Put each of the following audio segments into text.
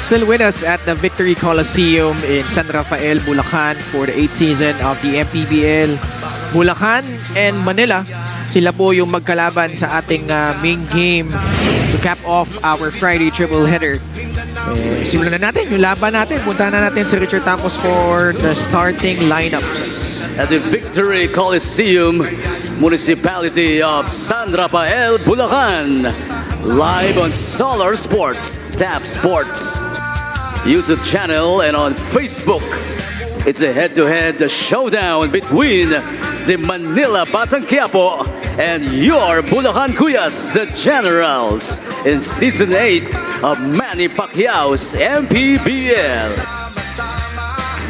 Still with us at the Victory Coliseum in San Rafael, Bulacan for the 8th season of the MPBL. Bulacan and Manila, sila po yung magkalaban sa ating main game to cap off our Friday triple header. Simulan na natin yung laban natin. Punta na natin si Richard Tampos for the starting lineups. At the Victory Coliseum, Municipality of San Rafael, Bulacan. Live on Solar Sports, Tap Sports, YouTube channel, and on Facebook. It's a head-to-head showdown between the Manila PACQUIAO and your Bulacan Cuyas, the Generals, in Season 8 of Manny PACQUIAO'S MPBL.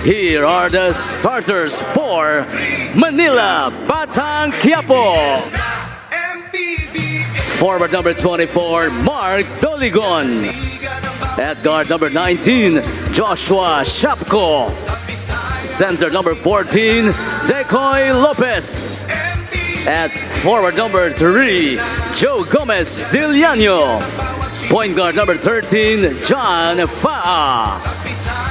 Here are the starters for Manila PACQUIAO. Forward number 24, Mark Doligon. At guard number 19, Joshua Shapko. Center number 14, Decoy Lopez. At forward number 3, Joe Gomez Diliano. Point guard number 13, John Faa.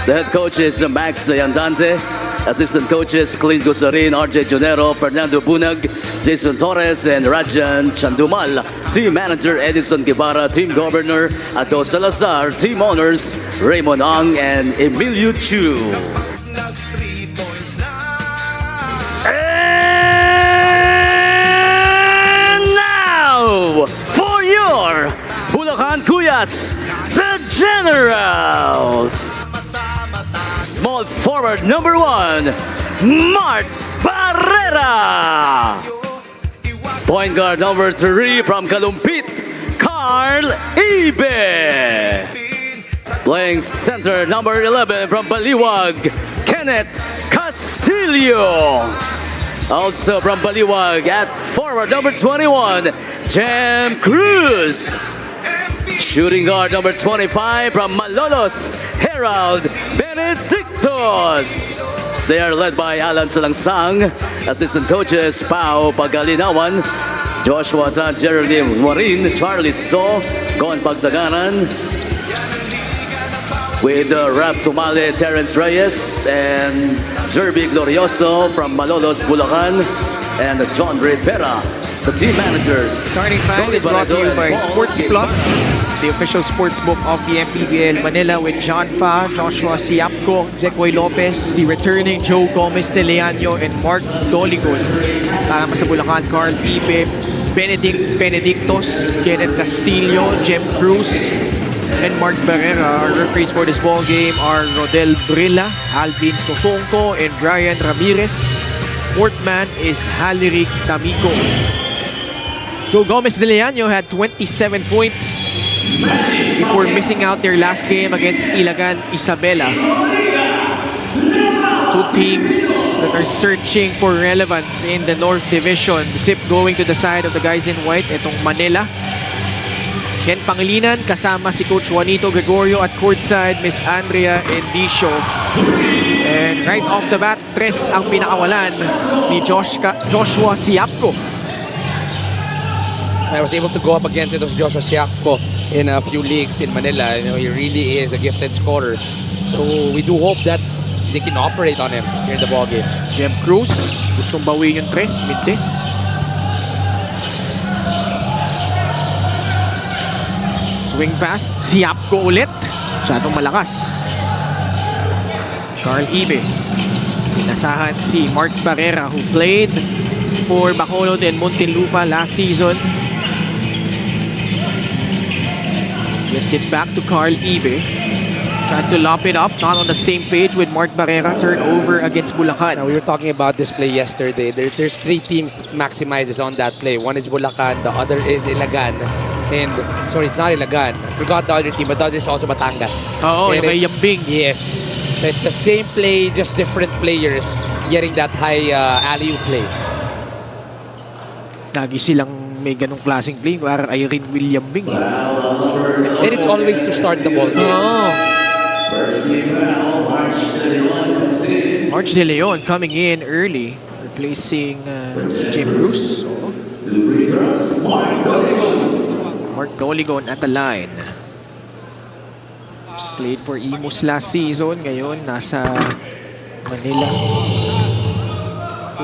The head coach is Max Dayandante. Assistant coaches, Clint Gusarin, RJ Junero, Fernando Bunag, Jason Torres, and Rajan Chandumal. Team manager, Edison Guevara. Team governor, Ato Salazar. Team owners, Raymond Ang and Emilio Chu. And now, for your Bulacan Cuyas, the Generals. Small forward number 1, Mart Barrera. Point guard number 3 from Kalumpit, Carl Ibe. Playing center number 11 from Baliwag, Kenneth Castillo. Also from Baliwag at forward number 21, Jam Cruz. Shooting guard number 25 from Malolos, Herald Benedictos. They are led by Alan Salangsang. Assistant coaches, Pao Pagalinawan, Joshua Tan, Geraldine Marin, Charlie So, Gon Pagdaganan. With Rap Tumale, Terence Reyes, and Jerby Glorioso from Malolos, Bulacan, and John Rivera, the team managers. Starting five is brought to you by Sports Plus, the official sports book of the MPBL Manila, with John Fa, Joshua Siapco, Decoy Lopez, the returning Joe Gomez de Leano, and Mark Doligon. Para sa Bulacan, Carl Ibe, Benedictos, Kenneth Castillo, Jem Cruz, and Mark Barrera. Our referees for this ball game are Rodel Brilla, Alvin Sosonko, and Brian Ramirez. Fourth man is Halirik Tamiko. Joe Gomez de Leano had 27 points before missing out their last game against Ilagan Isabela. Two teams that are searching for relevance in the North Division. The tip going to the side of the guys in white. Itong Manila. Ken Pangilinan kasama si Coach Juanito Gregorio at courtside Miss Andrea Endicio. And right off the bat, tres ang pinakawalan ni Joshua Siapco. I was able to go up against it with Joshua Siapco in a few leagues in Manila. You know, he really is a gifted scorer. So we do hope that they can operate on him here in the ballgame. Jem Cruz, gustong bawiin yung tres, mid-this. Swing pass, Siapco ulit. Masyadong malakas. Carl Ibe. Inasahan si Mark Barrera, who played for Bacolod and Muntinlupa last season. Gets it back to Carl Ibe. Trying to lop it up, not on the same page with Mark Barrera. Turnover against Bulacan. Now, we were talking about this play yesterday. There's three teams that maximizes on that play. One is Bulacan, the other is Ilagan. And, sorry, it's not Ilagan. I forgot the other team, but the other is also Batangas. Oo, yung may Yambing. Yes. So it's the same play, just different players getting that high alley-oop play. Lagi silang may ganong klaseng play. Parang Irene William Bing. And it's always to start the ball game. Oh. March De Leon coming in early, replacing si Jim Cruz. Mark Doligon at the line. Played for Imus last season. Ngayon, nasa Manila.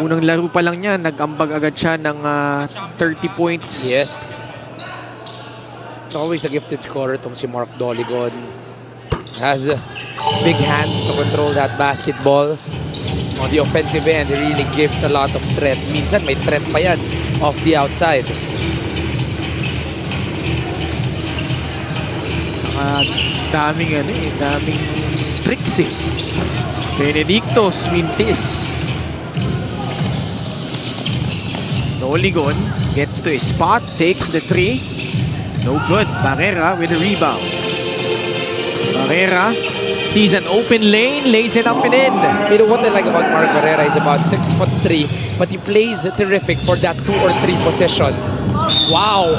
Unang laro pa lang niya, nag-ambag agad siya ng 30 points. Yes. It's always a gifted scorer tong si Mark Doligon. Has big hands to control that basketball. On the offensive end, he really gives a lot of threats. Minsan may threat pa yan off the outside. Daming tricks eh. Benedictos Mintis. Doligon gets to his spot, takes the three. No good. Barrera with a rebound. Barrera sees an open lane, lays it up and in. You know what I like about Mark Barrera is about 6'3", but he plays terrific for that 2 or 3 possession. Wow!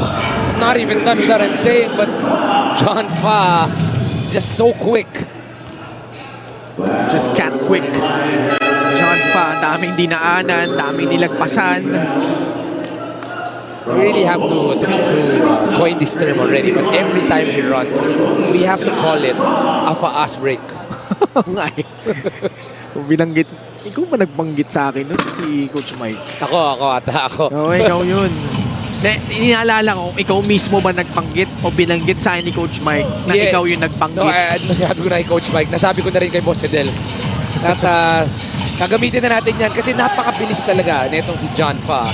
Not even done with what I'm saying, but John Fa just so quick. Just can't quick. John Fa, daming dinaanan, daming nilagpasan. We really have to coin this term already, but every time he runs, we have to call it a fast break. Kung binanggit, ikaw ba nagbanggit sa akin nun? Si Coach Mike. Ako. Oo, ikaw yun. Inaalala ko, ikaw mismo ba nagbanggit o binanggit sa akin ni Coach Mike na ikaw yung nagbanggit? No, nasabi ko na kay Coach Mike, nasabi ko na rin kay Boss Edel. At gagamitin na natin yan kasi napakabilis talaga nitong si John Fa.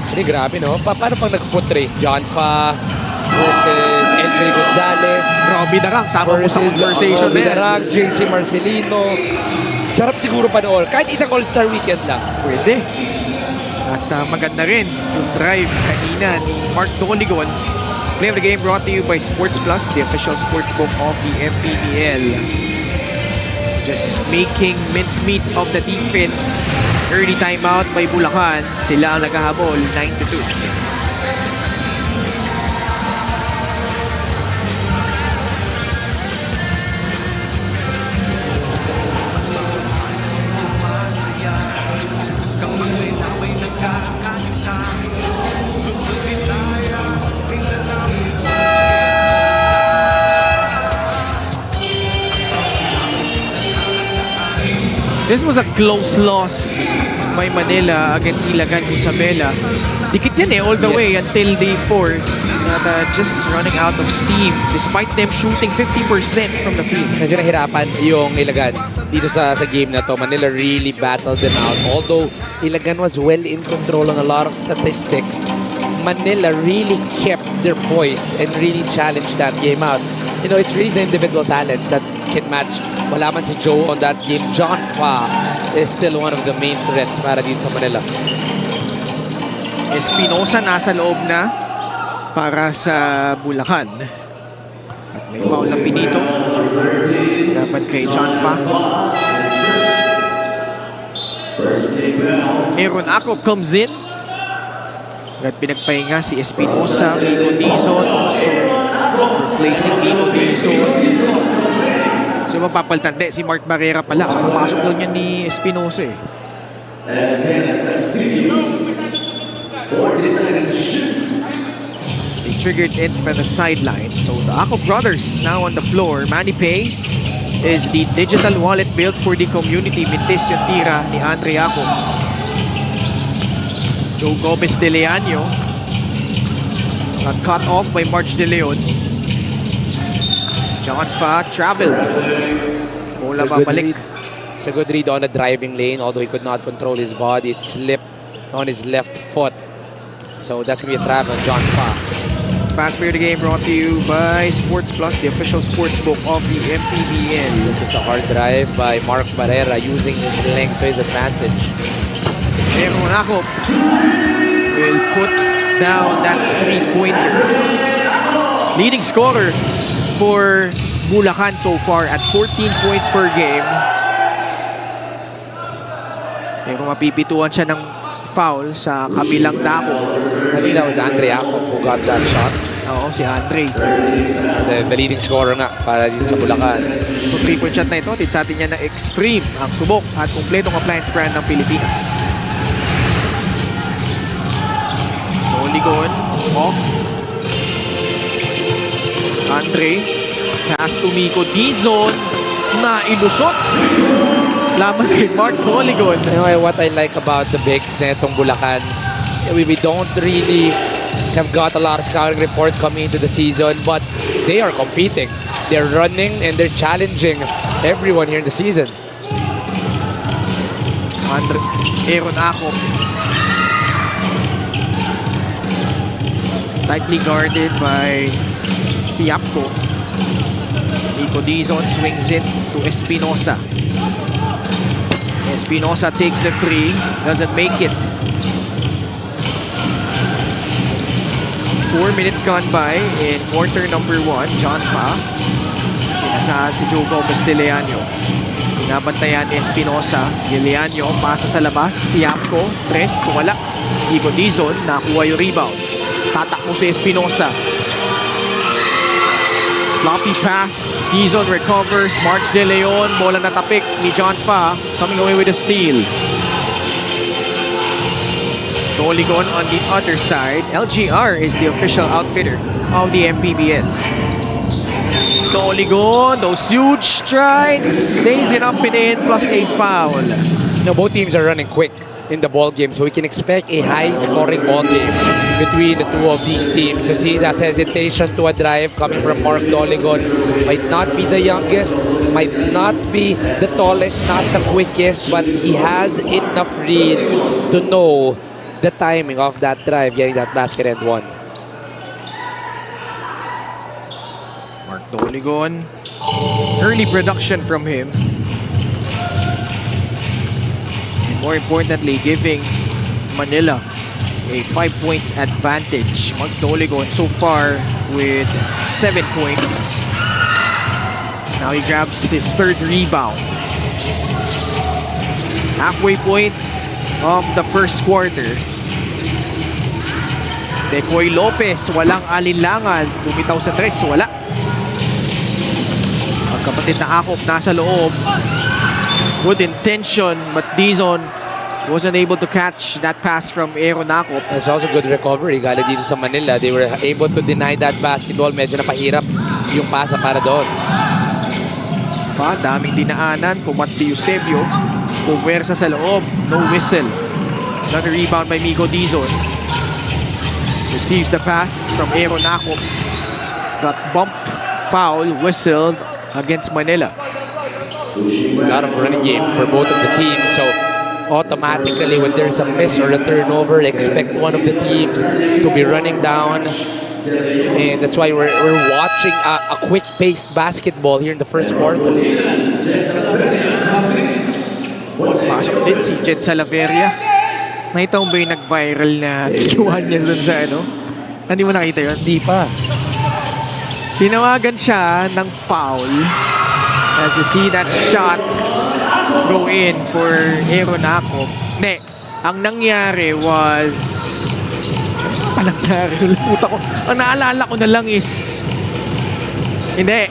Hindi, grabe no? Paano pang nag-foot race? John Fa versus Andre Gonzalez. Robbie Darang, sama mo sa conversation Robbie na yan. Darang, JC Marcelino. Sarap siguro panoorin. Kahit isang All-Star weekend lang. Pwede. At maganda rin yung drive kanina ni Mark Doligon. Play of the game brought to you by Sports Plus, the official sportsbook of the MPBL. Just making mincemeat of the defense. Early timeout by Bulacan. Sila ang naghahabol, 9-2. This was a close loss by Manila against Ilagan Isabela. Dikit yan all the way until day 4. Just running out of steam despite them shooting 50% from the field. Medyo nahirapan yung Ilagan dito sa game na to. Manila really battled them out. Although Ilagan was well in control on a lot of statistics, Manila really kept their poise and really challenged that game out. You know, it's really the individual talents that can match. Wala man si Joe on that game. John Fa is still one of the main threats para dito sa Manila. Espinosa nasa loob na para sa Bulacan. At may foul na Pinito. Dapat kay John Fa. Aaron Acob comes in. At pinagpahinga si Espinosa. Mico Dizon also replacing Mico Dizon. So mapapalitan. Si Mark Barrera pala. Kapasok daw niya ni Espinosa eh. They triggered it from the sideline. So the Acob brothers now on the floor. Manny Pay is the digital wallet built for the community. Mintis yung tira ni Andre Acob. Joe Gomez de Leaño. Cut off by March de Leon. John Fa traveled. Bola babalik. It's a good read on the driving lane, although he could not control his body. It slipped on his left foot. So that's going to be a travel on John Fa. Fast player of the game brought to you by Sports Plus, the official sportsbook of the MPBL. Just a hard drive by Mark Barrera using his length to his advantage. Aaron Acob will put down that three-pointer. Leading scorer for Bulacan so far at 14 points per game. Pero mapipituan siya ng foul sa kabilang dako. I think that was Andre Acob who got that shot. Oo, si Andre. The leading scorer nga para dito sa Bulacan. So 3-point shot na ito, sa atin niya na extreme ang subok at kumpletong appliance brand ng Pilipinas. Doligon off. Andre Pass to Miko Dizon na ilusot. Laban kay Mark Polygon. You know, what I like about the bigs na itong Bulacan, we don't really have got a lot of scouting report coming into the season, but they are competing. They're running and they're challenging everyone here in the season. Aaron Akop. Tightly guarded by Siapco. Miko Dizon swings it to Espinosa. Espinosa takes the three, doesn't make it. 4 minutes gone by in quarter number 1. John Fa. Pinasahan si Joe Gomez de Leaño. Pinabantayan Espinosa. Leaño pasa sa labas. Siapco. Tres. Wala. Miko Dizon nakuha yung rebound. Tatakbo si Espinosa. Sloppy pass. Dizon recovers. March De Leon. Bola natapik ni John Fa. Coming away with a steal. Polygon on the other side. LGR is the official outfitter of the MPBL. Polygon, those huge strides. Lays it up and in, plus a foul. Now, both teams are running quick in the ball game, so we can expect a high-scoring ball game between the two of these teams. You see that hesitation to a drive coming from Mark Polygon. Might not be the youngest, might not be the tallest, not the quickest, but he has enough reads to know the timing of that drive, getting that basket and one. Mark Polygon. Early production from him. More importantly, giving Manila a 5-point advantage. Mark Polygon so far with 7 points. Now he grabs his third rebound. Halfway point of the first quarter. Decoy Lopez, walang alinlangan. Bumitaw sa tres, wala. Ang kapatid na Akop nasa loob. Good intention, but Dizon wasn't able to catch that pass from Aaron Akop. It's also good recovery. Galing dito sa Manila, they were able to deny that basketball. Medyo napahirap yung pasa para doon. Daming dinaanan. Kumat si Eusebio. Puwersa sa loob. No whistle. Another rebound by Miko Dizon. Receives the pass from Aaron Akop. Got bumped. Foul. Whistled against Manila. A lot of running game for both of the teams. So automatically, when there's a miss or a turnover, expect one of the teams to be running down. And that's why we're watching a quick-paced basketball here in the first quarter. Pasok din si Jed Salaveria. Nakita mo ba yung nag-viral na kiluhan niya dun sa ano? Hindi mo nakita yun? Hindi pa. Tinawagan siya ng foul. As you see that shot go in for Aaron Akop. Ne, ang nangyari was... Ang naalala ko na lang is... Hindi,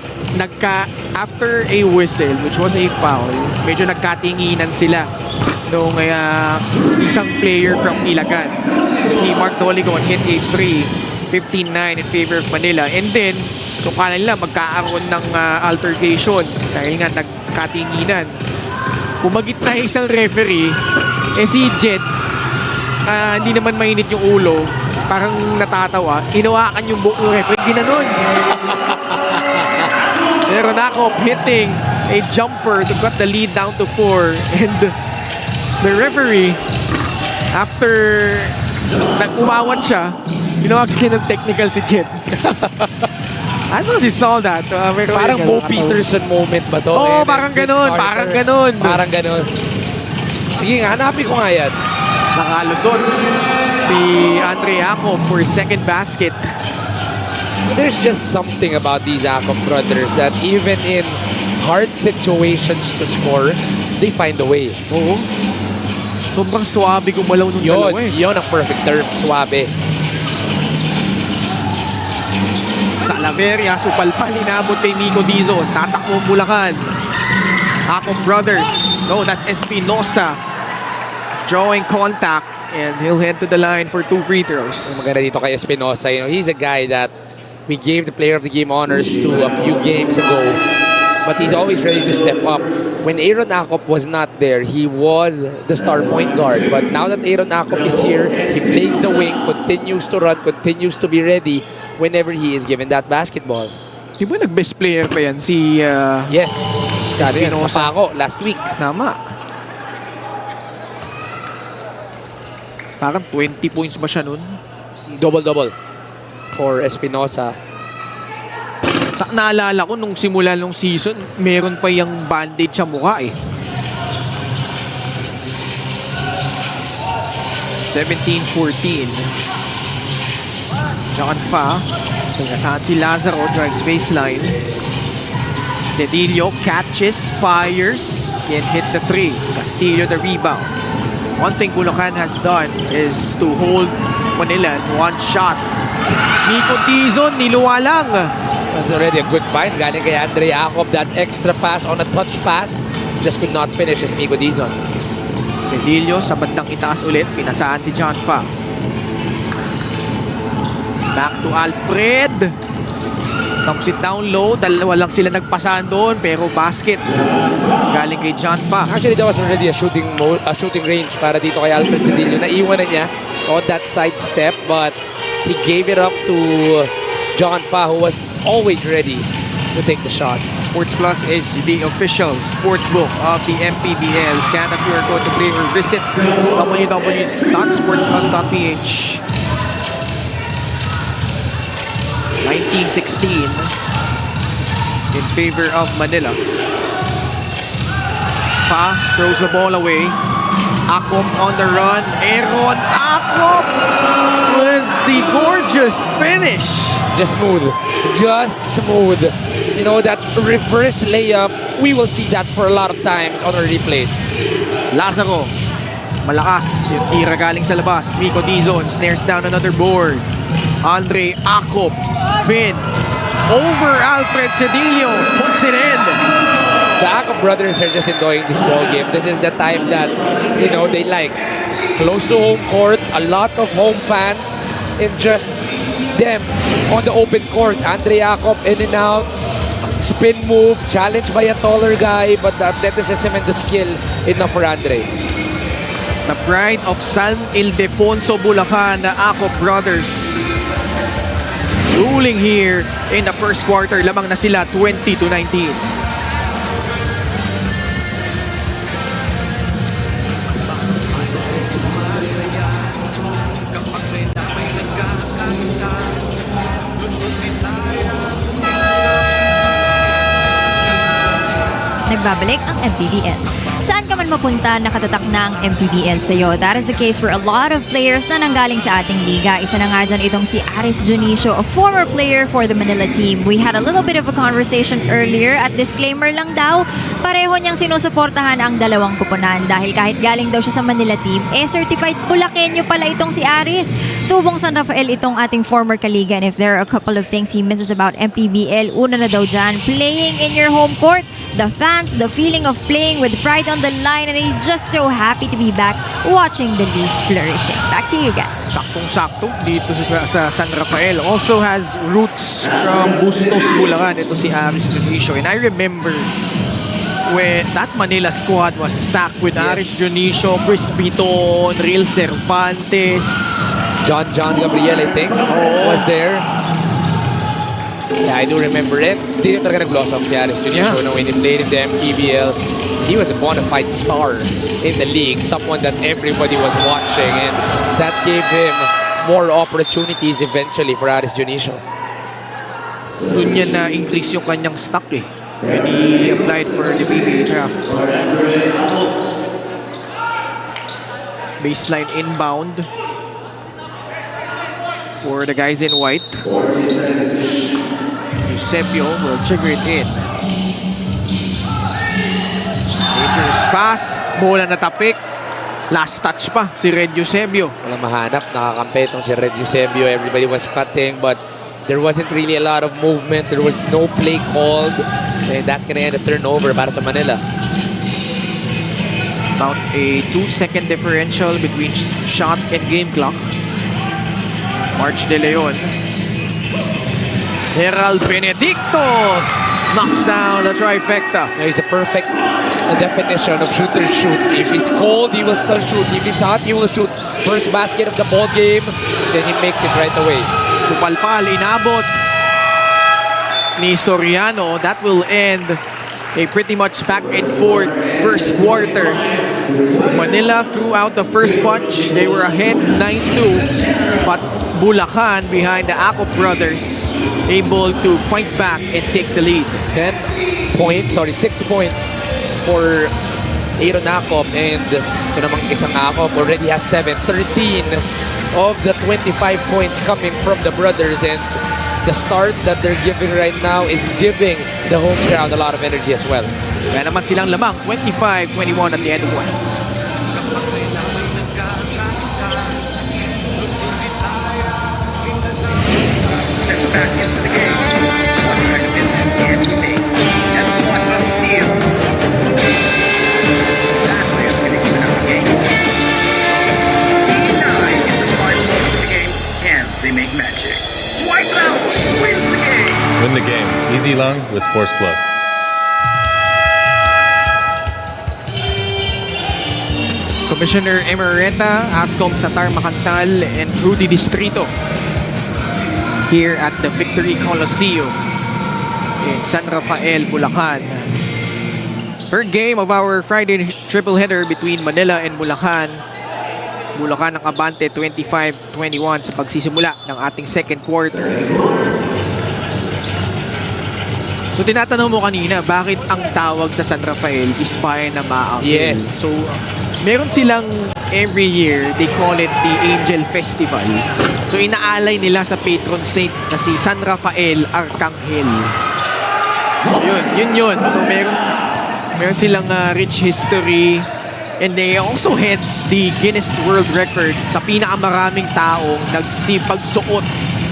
after a whistle, which was a foul, medyo nagkatinginan sila nung isang player from Ilagan. Si Mark Polygon hit a 3, 15-9 in favor of Manila. And then, so kala nila magkakaroon ng altercation dahil nga nagkatinginan. Pumagit na isang referee, si Jet, hindi naman mainit yung ulo, parang natatawa, inawakan yung buong referee, ginanon. Aaron Akop hitting a jumper to cut the lead down to 4. And the referee, after nag-umawat siya, ginawa kasi ng technical si Jet. I don't know if you saw that. Parang Mo Peterson moment ba to? Oo, parang ganun. Parang ganun. Parang ganun. Sige nga, hanapin ko nga yan. Nakalusot si Andre Akop for second basket. There's just something about these Akop brothers that even in hard situations to score, they find a way. Oo. Sobrang swabe gumalaw nung dalawa eh. Yun ang perfect term, swabe. Salaveria, supalpal, inabot kay Miko Dizon. Tatakbo Bulacan. Akop brothers. No, that's Espinosa. Drawing contact. And he'll head to the line for 2 free throws. Maganda dito kay Espinosa. You know, he's a guy that We gave the player of the game honors to a few games ago, but he's always ready to step up. When Aaron Akop was not there, he was the star point guard. But now that Aaron Akop is here, he plays the wing, continues to run, continues to be ready whenever he is given that basketball. Di ba nag-best player pa yan? Si Yes, sa Espinosa. Paco last week. Tama. Parang 20 points ba siya nun? Double-double for Espinosa. Naalala ko nung simula nung season, meron pa yung bandage sa mukha eh. 17-14. John Fa. Pinasaan si Lazaro, drives baseline. Cedillo catches, fires, can hit the three. Castillo the rebound. One thing Bulacan has done is to hold Manila in one shot. Nico Dizon, niluwalang. That's already a good find. Galing kay Andre Akop, that extra pass on a touch pass. Just could not finish as Migo Dizon. Cedillo sa bandang itaas ulit. Pinasaan si John Fa. Back to Alfred. Dumps it down low. Dalawa lang sila nagpasahan doon, pero basket. Galing kay John Fa. Actually, that was already a shooting range para dito kay Alfred Cedillo. Naiwan na niya on that side step, but he gave it up to John Fa, who was always ready to take the shot. Sports Plus is the official sportsbook of the MPBL. Scan the QR code to play or visit www.sportsplus.ph. 19-16 in favor of Manila. Fa throws the ball away. Akop on the run. Aaron Akop with the gorgeous finish. Just smooth. Just smooth. You know, that reverse layup, we will see that for a lot of times on our replays. Lazaro, malakas. Yung tira galing sa labas. Mico Dizon snares down another board. Andre Akop spins over Alfred Cedillo. Puts it in. The Akop brothers are just enjoying this ball game. This is the time that, you know, they like. Close to home court, a lot of home fans, and just them on the open court. Andre Akop in and out. Spin move, challenged by a taller guy, but the athleticism and the skill enough for Andre. The pride of San Ildefonso, Bulacan, the Akop brothers. Ruling here in the first quarter. Lamang na sila 20-19. Nagbabalik ang MPBL. Saan ka man mapunta, nakatatak na ang MPBL sa'yo. That is the case for a lot of players na nanggaling sa ating liga. Isa na nga dyan itong si Aris Junicio, a former player for the Manila team. We had a little bit of a conversation earlier at disclaimer lang daw, pareho niyang sinusuportahan ang dalawang kupunan dahil kahit galing daw siya sa Manila team, certified Bulakenyo pala itong si Aris. Tubong San Rafael itong ating former kaliga, and if there are a couple of things he misses about MPBL, una na daw dyan, playing in your home court, the fans, the feeling of playing with pride on the line, and he's just so happy to be back watching the league flourishing. Back to you guys. Saktong-sakto dito sa San Rafael. Also has roots from Bustos, Bulacan. Ito si Aris Junicio. And I remember when that Manila squad was stacked with Aris Junicio, Chris Biton, Real Cervantes. John Gabriel, I think, was there. Yeah, I do remember it. Dito talaga nag-blossom si Aris Junicio when he played in the MPBL. He was a bona fide star in the league, someone that everybody was watching, and that gave him more opportunities eventually for Aris Junicio. Doon niya na-increase yung kanyang stock eh. When he applied for the PBA draft. Baseline inbound for the guys in white. Eusebio will trigger it in. Dangerous pass. Bola na tapik. Last touch pa si Red Eusebio. Walang mahanap. Nakakampi itong si Red Eusebio. Everybody was cutting, but there wasn't really a lot of movement. There was no play called. And that's gonna end a turnover para sa Manila. About a 2-second differential between shot and game clock. March De Leon. Herald Benedictos knocks down the trifecta. He's the perfect definition of shooter shoot. If it's cold, he will still shoot. If it's hot, he will shoot. First basket of the ball game, then he makes it right away. Supalpal, inabot ni Soriano. That will end a pretty much back and forth first quarter. Manila threw out the first punch. They were ahead 9-2. But Bulacan, behind the Acop brothers, able to fight back and take the lead. 6 points for Aaron Acop, and ito namang isang Acop already has 7. 13 of the 25 points coming from the brothers, and the start that they're giving right now is giving the home crowd a lot of energy as well. Kaya naman silang lamang 25-21 at the end of one. Back into the game. One kind of anything, and one must steal. That way is going to even out the game. 9 in the final moments of the game, and they make magic. White House wins the game. Win the game. Easy lang with Sports Plus. Commissioner Emerita, Ascom Satar Macantal, and Rudy Distrito here at the Victory Coliseum in San Rafael, Bulacan. Third game of our Friday triple header between Manila and Bulacan. Bulacan ang abante 25-21 sa pagsisimula ng ating second quarter. So tinatanong mo kanina, bakit ang tawag sa San Rafael is Bayan na Maang? Yes. So meron silang every year, they call it the Angel Festival. So inaalay nila sa patron saint na si San Rafael Arcangel. So yun. So meron silang rich history, and they also had the Guinness World Record sa pinakamaraming taong nagsipagsuot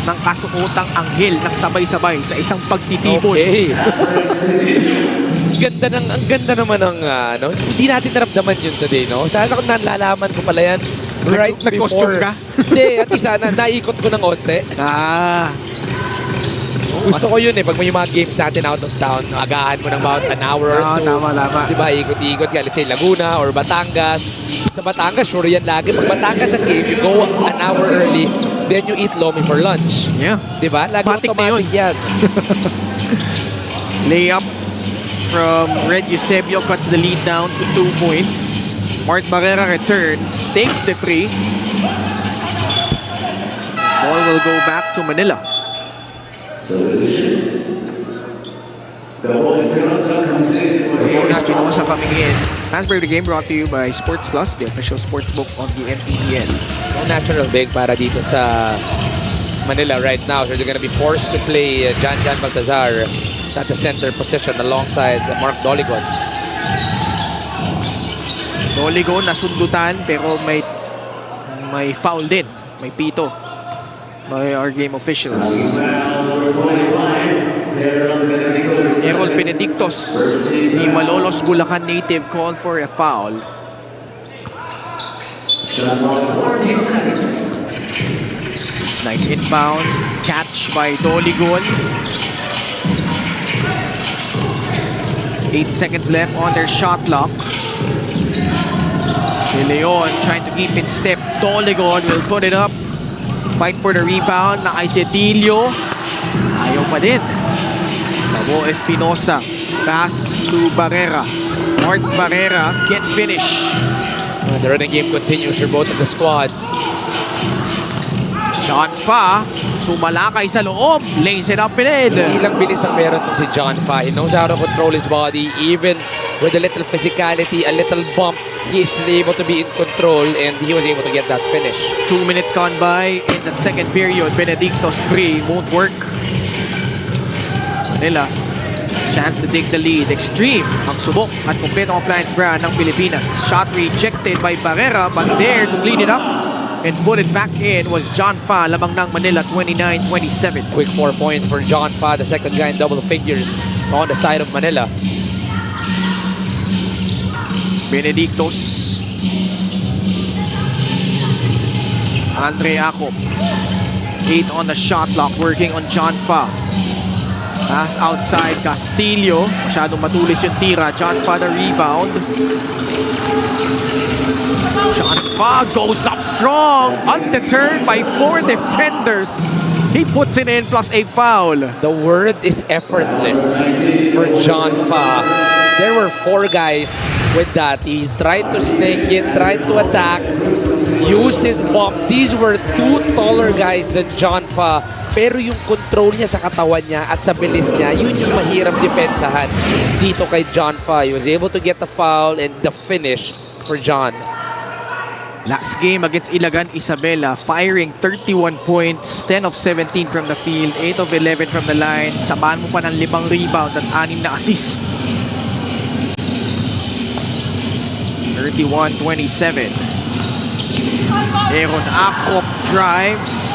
ng kasuotang anghel ng sabay-sabay sa isang pagtitipon. Okay. Ang ganda naman ng hindi natin naramdaman yun today, no? Sana kung nalalaman ko pala yan right Nag-costume before. ka? Hindi, at least sana naikot ko ng onte. Gusto ko yun pag may mga games natin out of town, agahan mo ng about an hour or two. Tama. Diba, ikot-ikot ka, let's say Laguna or Batangas. Sa Batangas, sure yan lagi. Pag Batangas ang game, you go an hour early, then you eat lomi for lunch. Yeah. Diba? Lagi Matik na yun. automatic yan. Layup from Red Eusebio cuts the lead down to 2 points. Mart Barrera returns, takes the free. Ball will go back to Manila. Espinosa coming in. Transfer the game brought to you by Sports Plus, the official sportsbook of the MPBL. No natural big para dito sa Manila right now. So they're gonna be forced to play Jan Baltazar at the center position alongside Mark Doligon. Doligon nasundutan pero may foul din. May pito by our game officials. Errol Benedictos, the Malolos Bulacan native, called for a foul. Slide inbound, catch by Doligon. 8 seconds left on their shot clock. De Leon trying to keep in step. Doligon will put it up. Fight for the rebound. Nakaisetilio. Ayaw pa din. Tabo Espinosa. Pass to Barrera. Mart Barrera can't finish. The running game continues for both of the squads. John Fa, sumalakay sa loob. Lays it up and in. Ilang bilis ang meron si John Fa. He knows how to control his body. Even with a little physicality, a little bump, he is still able to be in control, and he was able to get that finish. 2 minutes gone by in the second period. Benedicto's free won't work. Manila, chance to take the lead. Extreme ang subok at kumpletong appliance brand ng Pilipinas. Shot rejected by Barrera, but there to clean it up and put it back in was John Fa, lamang ng Manila, 29-27. Quick 4 points for John Fa, the second guy in double figures on the side of Manila. Benedictos. Andre Acop. 8 on the shot clock, working on John Fa. Pass outside, Castillo. Masyadong matulis yung tira. John Fa the rebound. John Fa goes up strong. Undeterred by 4 defenders. He puts it in plus a foul. The word is effortless for John Fa. There were 4 guys with that. He tried to snake it, tried to attack, used his bump. These were 2 taller guys than John Fa. Pero yung control niya sa katawan niya at sa bilis niya, yun yung mahirap depensahan dito kay John Fa. He was able to get the foul and the finish for John. Last game against Ilagan Isabela, firing 31 points, 10 of 17 from the field, 8 of 11 from the line. Samahan mo pa ng 5 rebound at 6 na assist. 31-27. Aaron Acrop drives.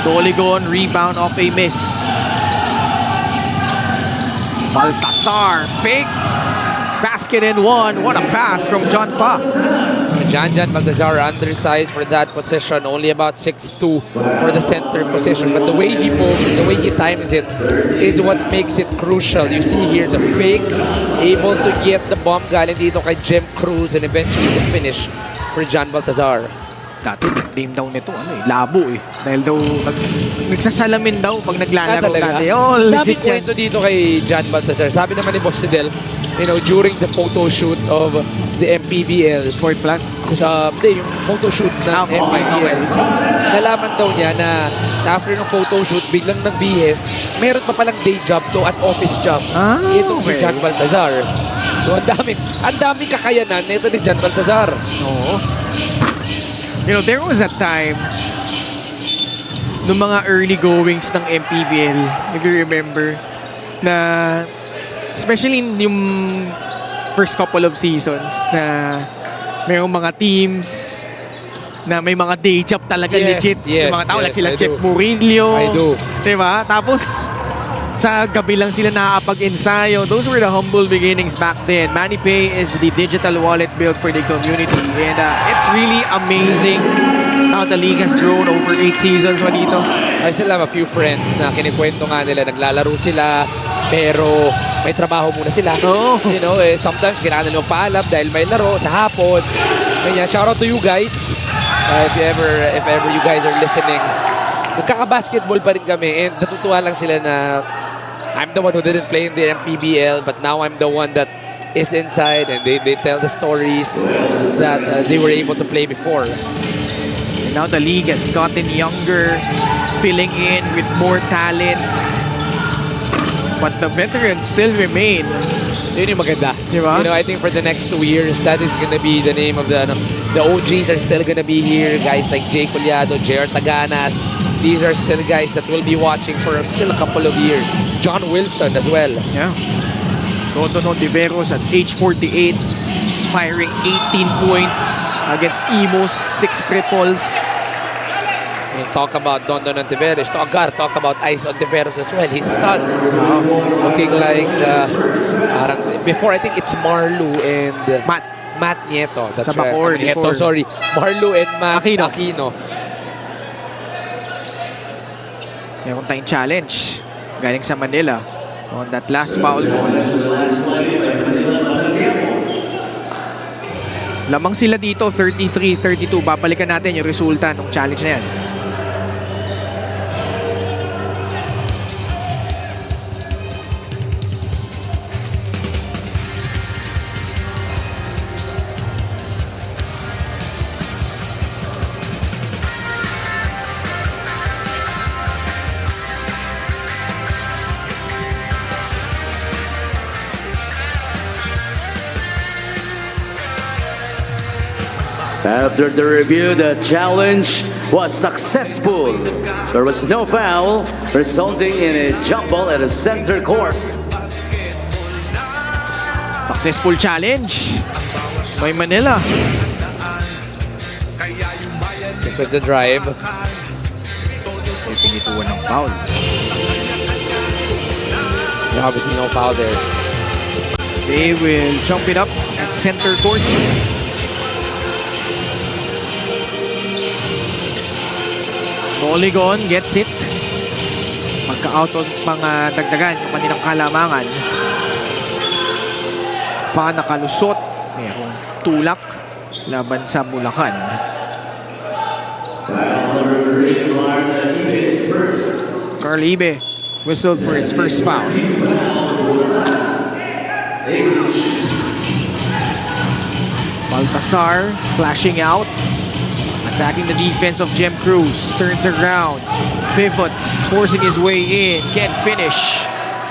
Doligon, rebound off a miss. Baltasar, fake. Basket in 1. What a pass from John Fa. Jan Baltazar undersized for that position, only about 6'2" for the center position. But the way he moves, the way he times it is what makes it crucial. You see here the fake, able to get the bomb galing dito kay Jem Cruz and eventually the finish for Jan Baltazar. Dati nickname daw nito, labo eh. Dahil daw nagsasalamin daw pag naglalaro dati. Oh, Dami legit yan. kwento dito kay Jan Baltazar. Sabi naman ni Boss Fidel, during the photo shoot of the MPBL, Sport Plus. yung photo shoot ng MPBL, nalaman daw niya na after ng photo shoot, biglang nagbihis, meron pa palang day job to at office job. Itong si Jan Baltazar. So ang daming kakayanan nito ni Jan Baltazar. Oo. There was a time nung mga early goings ng MPBL, if you remember, na especially yung first couple of seasons na mayroong mga teams na may mga day job talaga legit. Yung mga tao like sila Jeff Murillo. I do. Diba? Tapos sa gabi lang sila nakakapag-ensayo. Those were the humble beginnings back then. MANNY Pay is the digital wallet built for the community. And it's really amazing how the league has grown over 8 seasons, Juanito. I still have a few friends na kinikwento nga nila, naglalaro sila, pero may trabaho muna sila. Oo. Sometimes kailangan nila paalam dahil may laro sa hapon. Kaya shout out to you guys. If ever you guys are listening. Nagkaka-basketball pa rin kami and natutuwa lang sila na I'm the one who didn't play in the MPBL, but now I'm the one that is inside and they tell the stories that they were able to play before. And now the league has gotten younger, filling in with more talent. But the veterans still remain. Yun yung maganda. Diba? I think for the next 2 years, that is gonna be the name of the OGs are still gonna be here. Guys like Jay Collado, JR Taganas. These are still guys that will be watching for still a couple of years. John Wilson as well. Yeah. Dondo Tiveros at age 48, firing 18 points against Imos, 6 triples. And talk about Dondo Tiveros. Talk about Ice on Tiveros as well. His son looking like before I think it's Marlu and Matt Nieto. That's Sa Bacoor, right. before. Sorry. Marlu and Matt Aquino. Meron tayong challenge galing sa Manila on that last foul goal. Lamang sila dito, 33-32. Babalikan natin yung resulta ng challenge na yan. After the review, the challenge was successful. There was no foul, resulting in a jump ball at the center court. Successful challenge by Manila. This was the drive. May pinituan ng foul. Obviously no foul there. They will jump it up at center court. Polygon gets it. Nagka-out on mga dagdagan yung kanilang kalamangan. Nakalusot. Merong tulak laban sa Bulacan. Carl Ibe whistled for his first foul. Baltasar flashing out. Attacking the defense of Jem Cruz. Turns around. Pivots. Forcing his way in. Can't finish.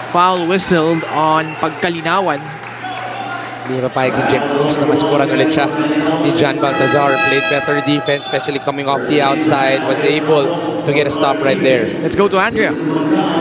Foul whistled on pagkalinawan. Hindi mapayag si Jem Cruz na maskuran ulit siya ni John Baltazar. Played better defense, especially coming off the outside. Was able to get a stop right there. Let's go to Andrea.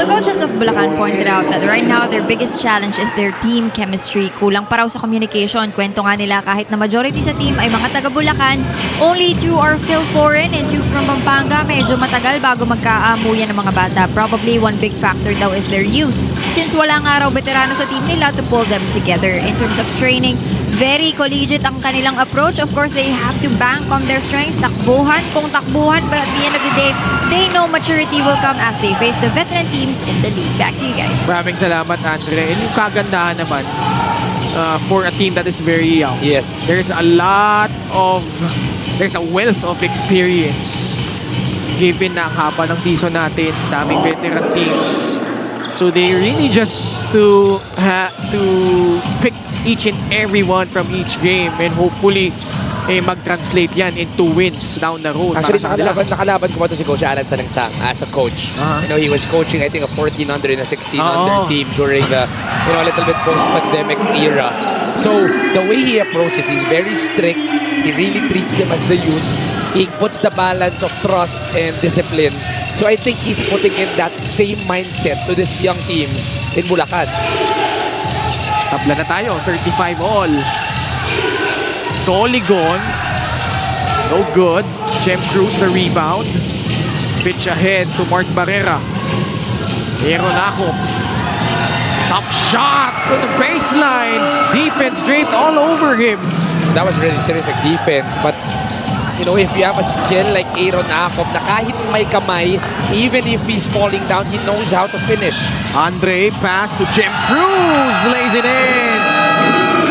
The coaches of Bulacan pointed out that right now their biggest challenge is their team chemistry. Kulang pa raw sa communication. Kwento nga nila kahit na majority sa team ay mga taga Bulacan, only 2 are Phil Foreign and 2 from Pampanga. Medyo matagal bago magkaamuyan ng mga bata. Probably one big factor daw is their youth. Since wala nga raw veterano sa team nila to pull them together. In terms of training, very collegiate ang kanilang approach. Of course, they have to bank on their strengths. Takbuhan kung takbuhan, but at the end of the day, they know maturity will come as they face the veteran teams in the league. Back to you guys. Maraming salamat, Andre. And yung kagandahan naman for a team that is very young. Yes. There's a wealth of experience given na ang haba ng season natin, daming veteran teams. So they really just to pick each and every one from each game and hopefully mag-translate yan into wins down the road. Actually, nakalaban ko pa ito si Coach Alan Sanangsang as a coach. You know, he was coaching, I think, a 1400 and a 1600 team during the, a little bit post-pandemic era. So, the way he approaches, he's very strict. He really treats them as the youth. He puts the balance of trust and discipline. So, I think he's putting in that same mindset to this young team in Bulacan. Tabla na tayo, 35 all. Doligon, no good. Jem Cruz the rebound. Pitch ahead to Mark Barrera. Aeronacop. Top shot to the baseline. Defense draped all over him. That was really terrific defense. But, if you have a skill like Aaron Akop, na kahit may kamay, even if he's falling down, he knows how to finish. Andre, pass to Jem Cruz. Lays it in.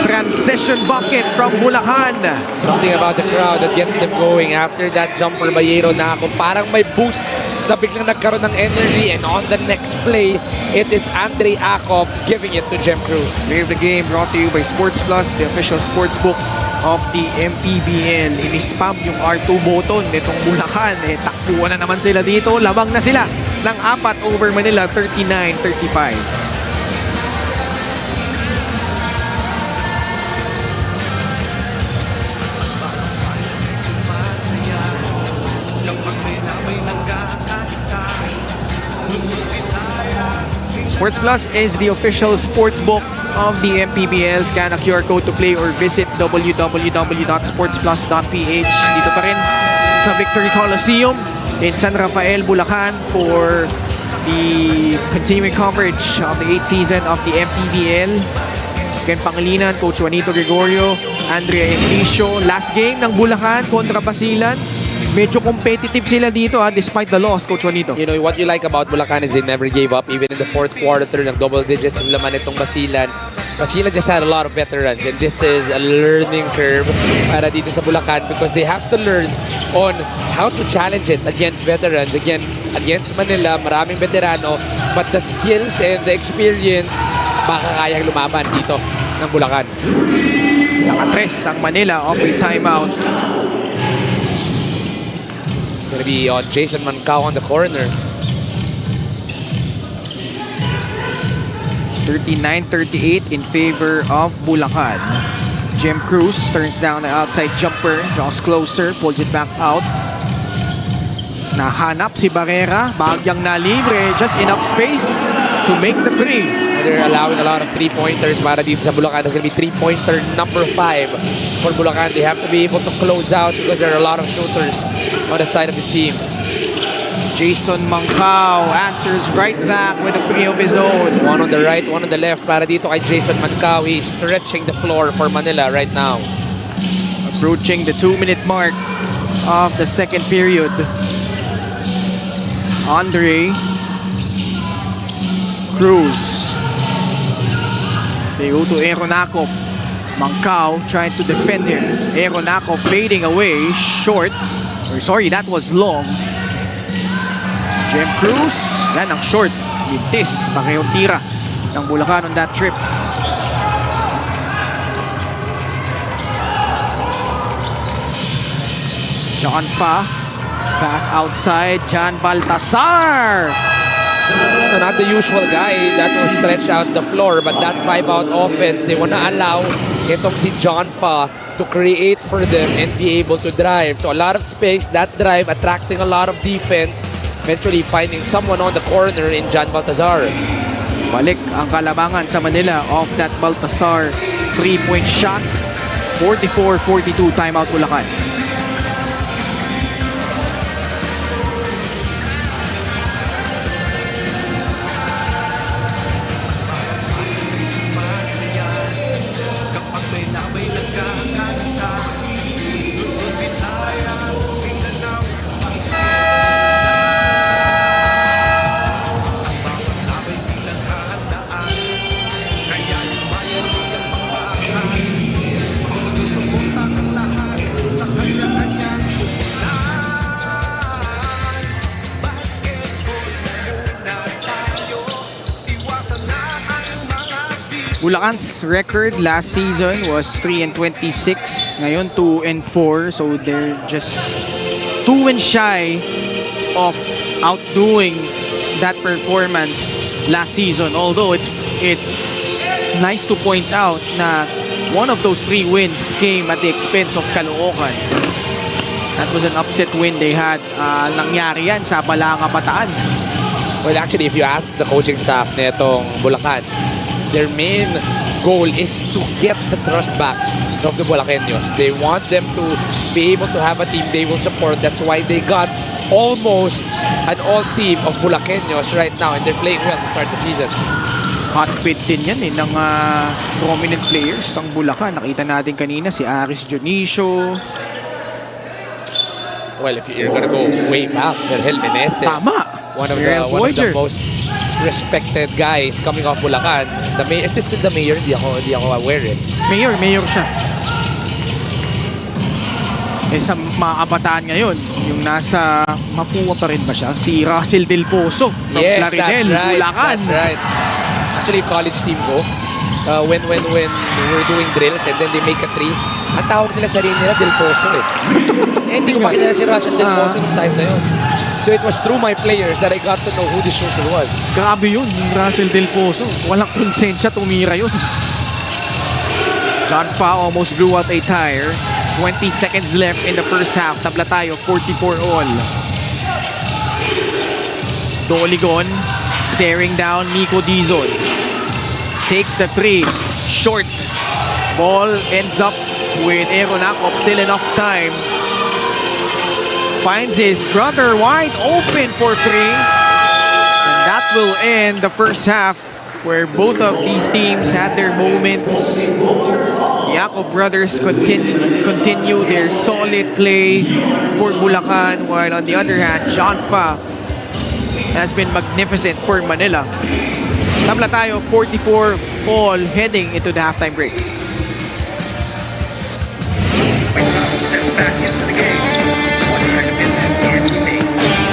Transition bucket from Bulacan. Something about the crowd that gets them going after that jumper by Aaron Akop. Parang may boost na biglang nagkaroon ng energy, and on the next play, it's Andre Akop giving it to Jem Cruz. Play of the game brought to you by Sports Plus, the official sports book of the MPBL. Ini-spam yung R2 button nitong Bulacan. Takbuhan na naman sila dito. Labang na sila ng 4 over Manila, 39-35. Sports Plus is the official sports book of the MPBL. Scan a QR code to play or visit www.sportsplus.ph. Dito pa rin sa Victory Coliseum in San Rafael, Bulacan for the continuing coverage of the 8th season of the MPBL. Ken Pangilinan, Coach Juanito Gregorio, Andrea Enricio. Last game ng Bulacan kontra Basilan. Medyo competitive sila dito despite the loss, Coach Juanito. What you like about Bulacan is they never gave up. Even in the fourth quarter, ng double digits yung laman itong Basilan. Basilan just had a lot of veterans, and this is a learning curve para dito sa Bulacan because they have to learn on how to challenge it against veterans. Again, against Manila, maraming veterano, but the skills and the experience baka kayang lumaban dito ng Bulacan. Nakatres ang Manila off a timeout. Gonna be on Jason Mancao on the corner. 39-38 in favor of Bulacan. Jem Cruz turns down the outside jumper, draws closer, pulls it back out. Nahanap si Barrera, bagyang na libre, just enough space to make the three. They're allowing a lot of three-pointers para dito sa Bulacan. There's gonna be three-pointer number 5 for Bulacan. They have to be able to close out because there are a lot of shooters on the side of his team. Jason Mancao answers right back with a three of his own. One on the right, one on the left para dito kay Jason Mancao. He's stretching the floor for Manila right now. Approaching the 2-minute mark of the second period. Andre Cruz. They go to Aeronacop. Mancao trying to defend him. Aeronacop fading away. Short. Or sorry, that was long. Jem Cruz. Yan ang short. Lintis. Parehong tira ng Bulacan on that trip. John Fa. Pass outside. John Baltasar. Not the usual guy that will stretch out the floor, but that 5-out offense, they wanna allow itong si John Fa to create for them and be able to drive. So a lot of space, that drive attracting a lot of defense, eventually finding someone on the corner in John Baltazar. Balik ang kalabangan sa Manila off that Baltasar 3-point shot. 44-42 timeout Bulacan. Bulacan's record last season was 3-26. Ngayon 2-4. So they're just 2 wins shy of outdoing that performance last season. Although it's nice to point out na one of those 3 wins came at the expense of Caloocan. That was an upset win they had. Nangyari yan sa Balanga Bataan. Well, actually, if you ask the coaching staff nitong Bulacan, their main goal is to get the trust back of the Bulaqueños. They want them to be able to have a team they will support. That's why they got almost an all team of Bulaqueños right now, and they're playing well to start the season. Hotbit din yan ng prominent players ang Bulacan. Nakita natin kanina si Aris Dionisio. Well, if you're gonna go way back, Vergel Meneses. Tama. One of the most respected guys coming off Bulacan. Assisted the mayor, hindi ako aware eh. Mayor siya. Sa mga kabataan ngayon, yung nasa Mapua pa rin ba siya? Si Russell Del Pozo from Clarinel, Bulacan. That's right. Actually, college team ko, when we're doing drills and then they make a three, ang tawag nila sarili nila Del Pozo eh. Hindi ko makilala si Russell Del Pozo nung time na yun. So it was through my players that I got to know who the shooter was. Grabe yun, yung Russell Del Pozo. Walang konsensya, tumira yun. John Fa almost blew out a tire. 20 seconds left in the first half. Tabla tayo, 44-all. Doligon staring down Nico Dizon. Takes the 3. Short. Ball ends up with Aeronacop. Still enough time. Finds his brother wide open for 3. And that will end the first half where both of these teams had their moments. Yacob brothers continue their solid play for Bulacan, while on the other hand, John Fa has been magnificent for Manila. Tabla tayo, 44-all heading into the halftime break. Steps back into the game. What kind of anything?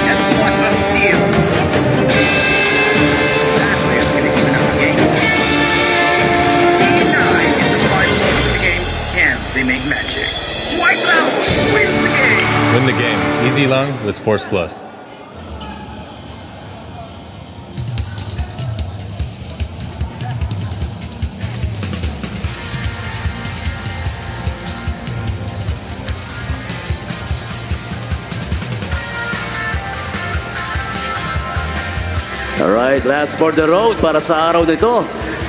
And what a steal. Exactly as we even out the game. 9 in the final of the game. And they make magic. White House wins the game. Win the game. Easy lang with Sports Plus. Alright, last for the road para sa araw na ito.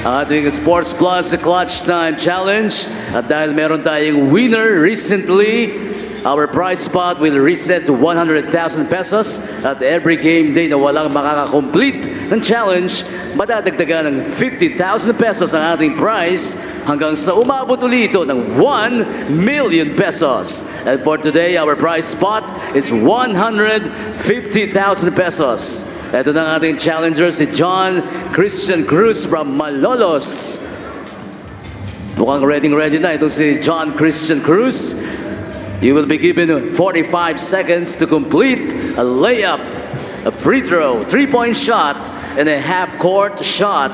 Ang ating Sports Plus Clutch Time Challenge. At dahil meron tayong winner recently, our prize pot will reset to 100,000 pesos at every game day na walang makaka-complete ng challenge, madadagdagan ng 50,000 pesos ang ating prize hanggang sa umabot ulit ito ng 1 million pesos. And for today, our prize spot is 150,000 pesos. Ito na ang ating challenger, si John Christian Cruz from Malolos. Mukhang ready na itong si John Christian Cruz. You will be given 45 seconds to complete a layup, a free throw, 3-point shot, and a half-court shot.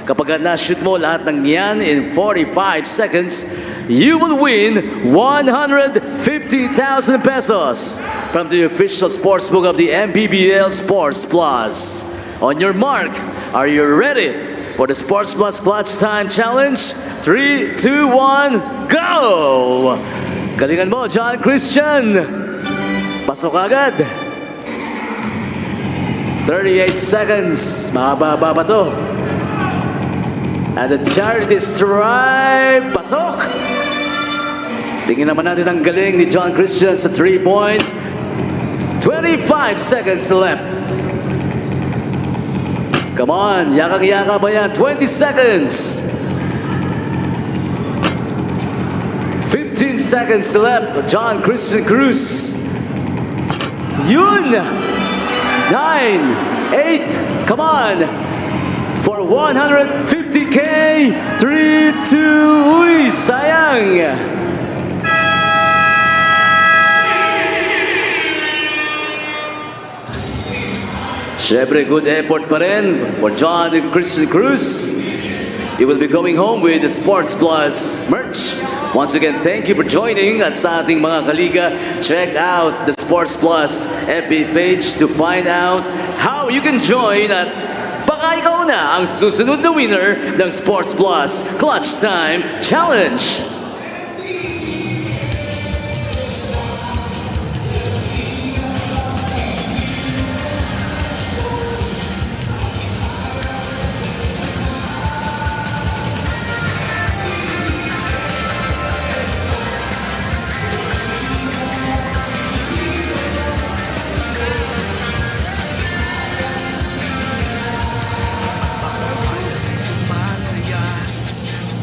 Kapag na-shoot mo lahat ng yan in 45 seconds, you will win 150,000 pesos from the official sportsbook of the MPBL Sports Plus. On your mark, are you ready for the Sports Plus Clutch Time Challenge? 3, 2, 1, go! Galingan mo, John Christian. Pasok agad. 38 seconds. Mahaba-haba pa to. And the charity stripe. Pasok! Tingin naman natin ang galing ni John Christian sa 3-point. 25 seconds left. Come on, yakang-yaka ba yan? 20 seconds. 15 seconds left. John Christian Cruz. Yun! 9, 8, come on! For 150K! 3, 2, uy, sayang! Siyempre, good effort pa rin for John Christian Cruz. You will be going home with the Sports Plus merch. Once again, thank you for joining at sa ating mga kaliga. Check out the Sports Plus FB page to find out how you can join at baka ikaw na ang susunod na winner ng Sports Plus Clutch Time Challenge.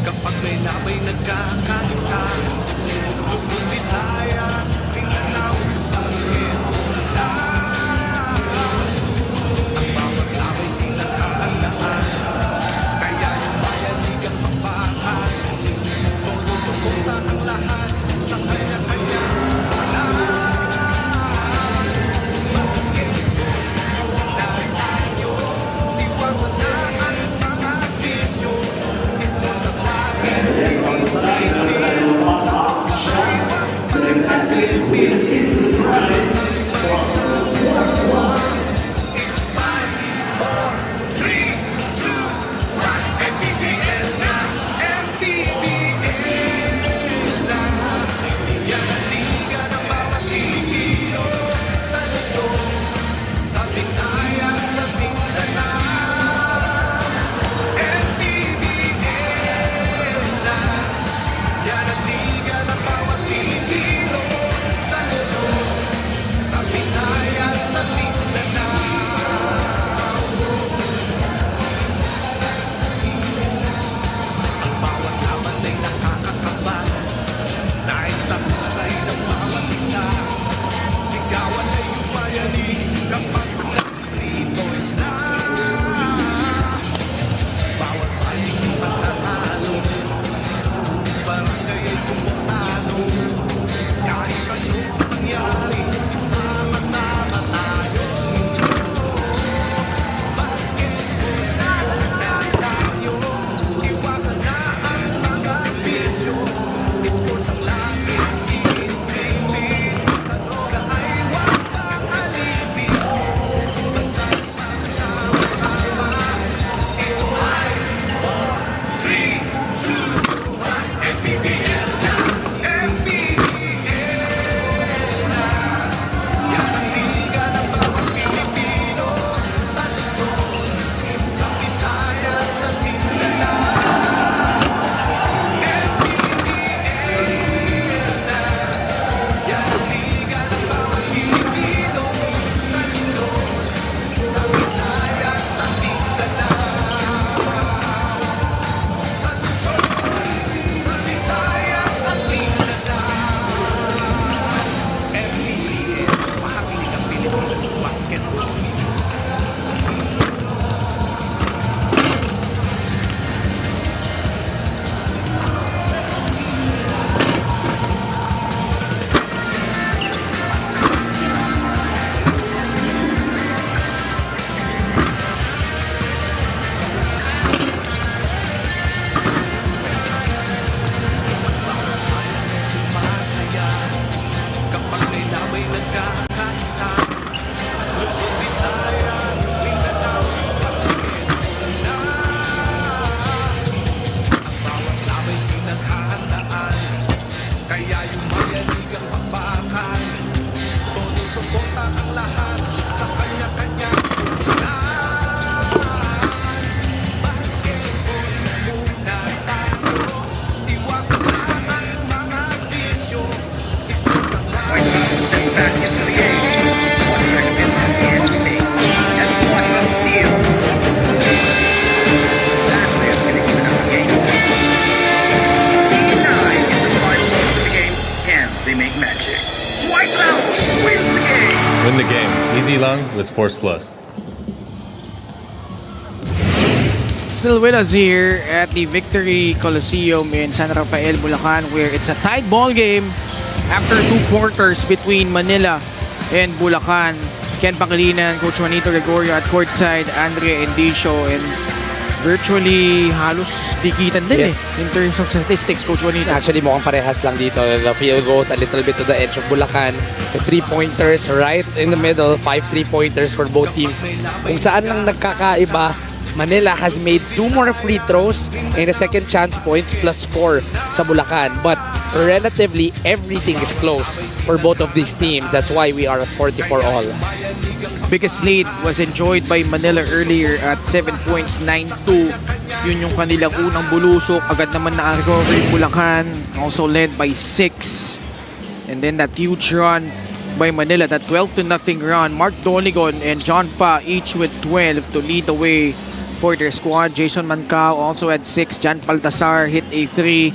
Kapag may labay nagkakaisa, Luzon, Visayas, Mindanao, basketball lang. Ang bawat labay di naghahandaan, kaya yung bayan di kang magbakal. Todo suporta ang lahat sa kanya-kanyang panahon. Basketball na tayo, iwasan na ang mga bisyo. Sports ang laging inisipin, sa pagkakaiwang pag-alipin. Sa isang-isawa, 5, 4, 3, 2, 1, MPBL na, MPBL na. Yan ang liga ng bawat Pilipino, sa Luzon, sa Visayas, sa Mindanao. Yan ang liga ng bawat Pilipino, sa Luzon, sa Visayas, sa Mindanao. Easy lang with Force Plus. Still with us here at the Victory Coliseum in San Rafael, Bulacan, where it's a tied ball game after 2 quarters between Manila and Bulacan. Ken Pangilinan, Coach Juanito Gregorio at courtside, Andre Endicio, and virtually halos dikitan din Yes. in terms of statistics, Coach Juanito. Actually, mukhang parehas lang dito. The field goals a little bit to the edge of Bulacan. The 3-pointers right in the middle. 5 3-pointers for both teams. Kung saan lang nagkakaiba, Manila has made 2 more free throws and a second chance points plus 4 sa Bulacan. But relatively, everything is close for both of these teams. That's why we are at 44 all. Biggest lead was enjoyed by Manila earlier at 7 points, 9-2. Yun yung kanilang unang bulusok. Agad naman na-recover yung Bulacan. Also led by 6. And then that huge run by Manila, that 12-0 run. Mark Doligon and John Fa each with 12 to lead the way for their squad. Jason Mancao also had 6. Jan Baltasar hit a 3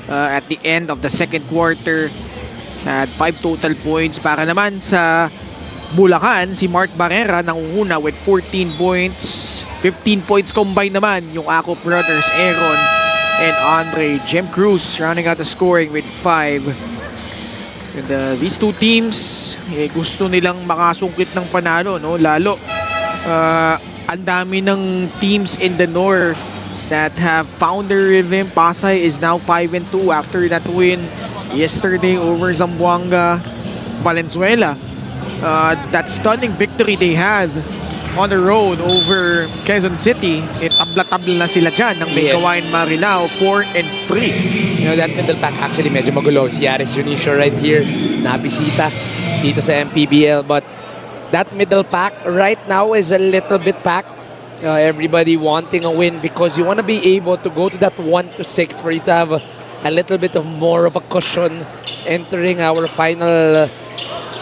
at the end of the second quarter. Had 5 total points. Para naman sa Bulacan, si Mark Barrera nangunguna with 14 points. 15 points combined naman yung Acop brothers, Aaron and Andre. Jem Cruz rounding out the scoring with 5. And these two teams, gusto nilang makasungkit ng panalo, no? Lalo, ang dami ng teams in the north that have found their rhythm. Pasay is now 5-2 after that win yesterday over Zamboanga, Valenzuela. That stunning victory they had on the road over Quezon City. Tabla-tabla na sila dyan ng Yes. Kawain Marilao, 4-3. You know, that middle pack actually medyo magulo. Si Aris Junicio right here, nabisita dito sa MPBL. But that middle pack right now is a little bit packed. Everybody wanting a win because you want to be able to go to that 1-6 for you to have a little bit of more of a cushion entering our final,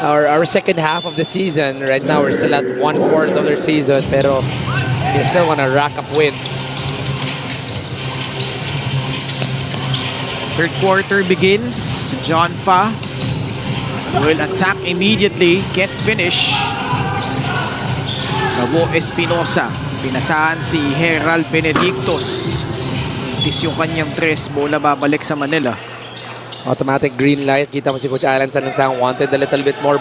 our second half of the season. Right now, we're still at 1/4 of the season, pero you still want to rack up wins. Third quarter begins. John Fa will attack immediately. Can't finish. Gabo Espinosa. Pinasahan si Herald Benedictos. Is yung kanyang 3. Bola babalik sa Manila. Automatic green light. Kita mo si Coach Alan Salansang wanted a little bit more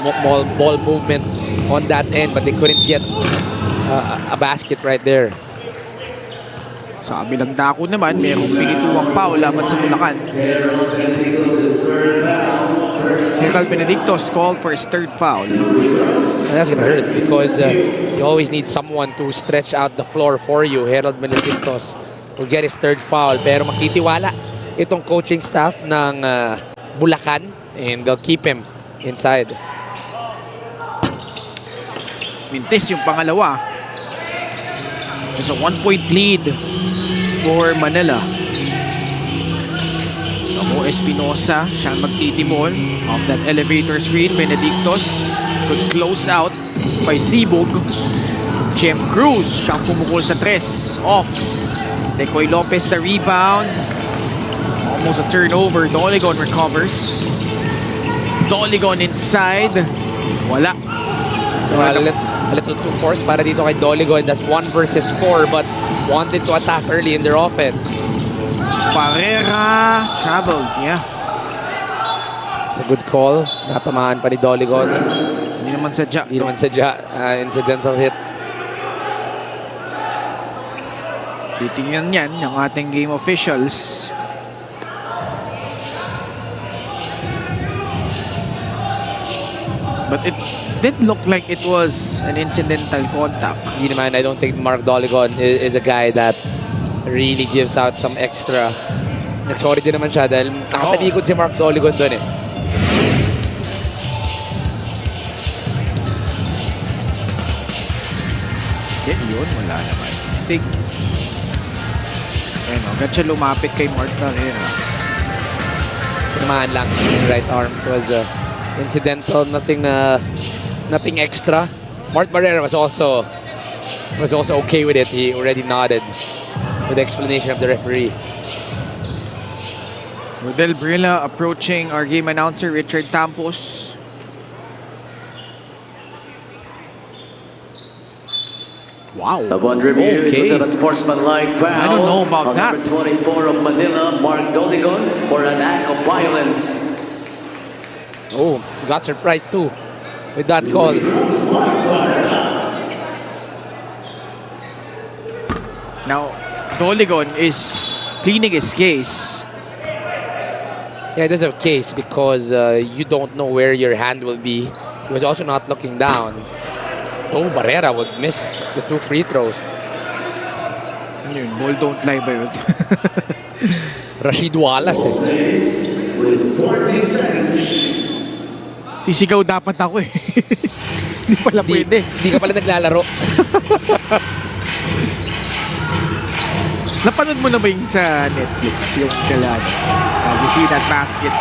ball movement on that end, but they couldn't get a basket right there. Sa kabilang dako naman, mayroong pinituwang foul laban sa Bulacan. Herald Benedictos called for his 3rd foul. And that's gonna hurt because you always need someone to stretch out the floor for you. Herald Benedictos will get his 3rd foul, pero magtitiwala itong coaching staff ng Bulacan and they'll keep him inside. Mintis yung pangalawa. There's a 1-point lead for Manila. Gabo Espinosa, siya magtitimon off that elevator screen. Benedictos could close out by Sibog. Jem Cruz, siyang pumukol sa 3. Off. Decoy Lopez the rebound. Almost a turnover. Doligon recovers. Doligon inside. Wala. A little too forced para dito kay Doligon. That's 1 versus 4 but wanted to attack early in their offense. Barrera traveled, yeah. It's a good call. Natamaan pa ni Doligon. Hindi naman sadya. Hindi naman sadya. Incidental hit. Titingnan yan ng ating game officials. But it did look like it was an incidental contact. Hindi naman, I don't think Mark Doligon is a guy that really gives out some extra. Nag-sorry din naman siya dahil nakatalikod si Mark Doligon doon eh. Yun, wala naman. I think, agad siya lumapit kay Mark Barrera. Tinamaan lang yung right arm. It was incidental, nothing extra. Mark Barrera was also okay with it. He already nodded with the explanation of the referee. Rodel Brilla approaching our game announcer, Richard Tampos. Wow. Upon review, it was Okay. an unsportsmanlike foul. I don't know about on that. number 24 of Manila, Mark Doligon, for an act of violence. Oh, got surprised too with that call. Now, Doligon is pleading his case. Yeah, there's a case because you don't know where your hand will be. He was also not looking down. Oh, Barrera would miss the 2 free throws. Ano yun? Ball don't lie ba yun? Rashid Wallace eh. Sisigaw dapat ako eh. Hindi pala pwede. Di ka pala naglalaro. Napanood mo na ba yung sa Netflix, yung galan? You see that basket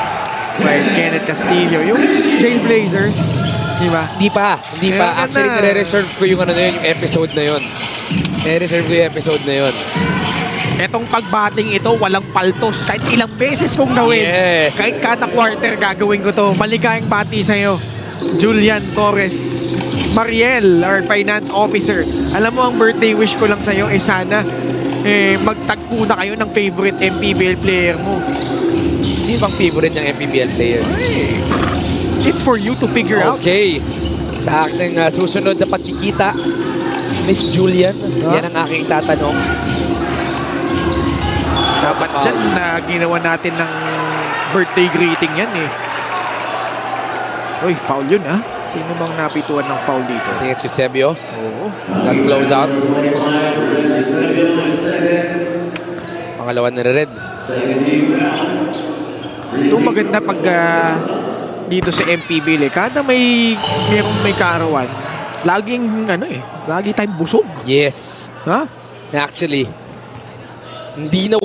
by Kenneth Castillo, yung Jailblazers, di ba? Hindi pa. Kaya Actually, na. nire-reserve ko yung ano na yun, yung episode na yun. Nire-reserve ko yung episode na yun. Etong pagbating ito, walang paltos. Kahit ilang beses kong gawin. Yes. Kahit kada quarter gagawin ko to. Maligayang bati sa'yo. Julian Torres Mariel, our finance officer. Alam mo, ang birthday wish ko lang sa'yo, sana magtagpo na kayo ng favorite MPBL player mo. Sino bang favorite niyang MPBL player? It's for you to figure out. Okay. Sa aking susunod na pagkikita, Miss Julian, yan ang aking tatanong. Dapat dyan na ginawa natin ng birthday greeting yan eh. Uy, foul yun ah. Sino bang napituan ng foul dito? I think it's Eusebio. Oo. That close out. Pangalawa na red. Ito maganda pag dito sa MPBL eh. Kada merong may kaarawan, laging lagi tayong busog. Yes. Ha? Actually, hindi na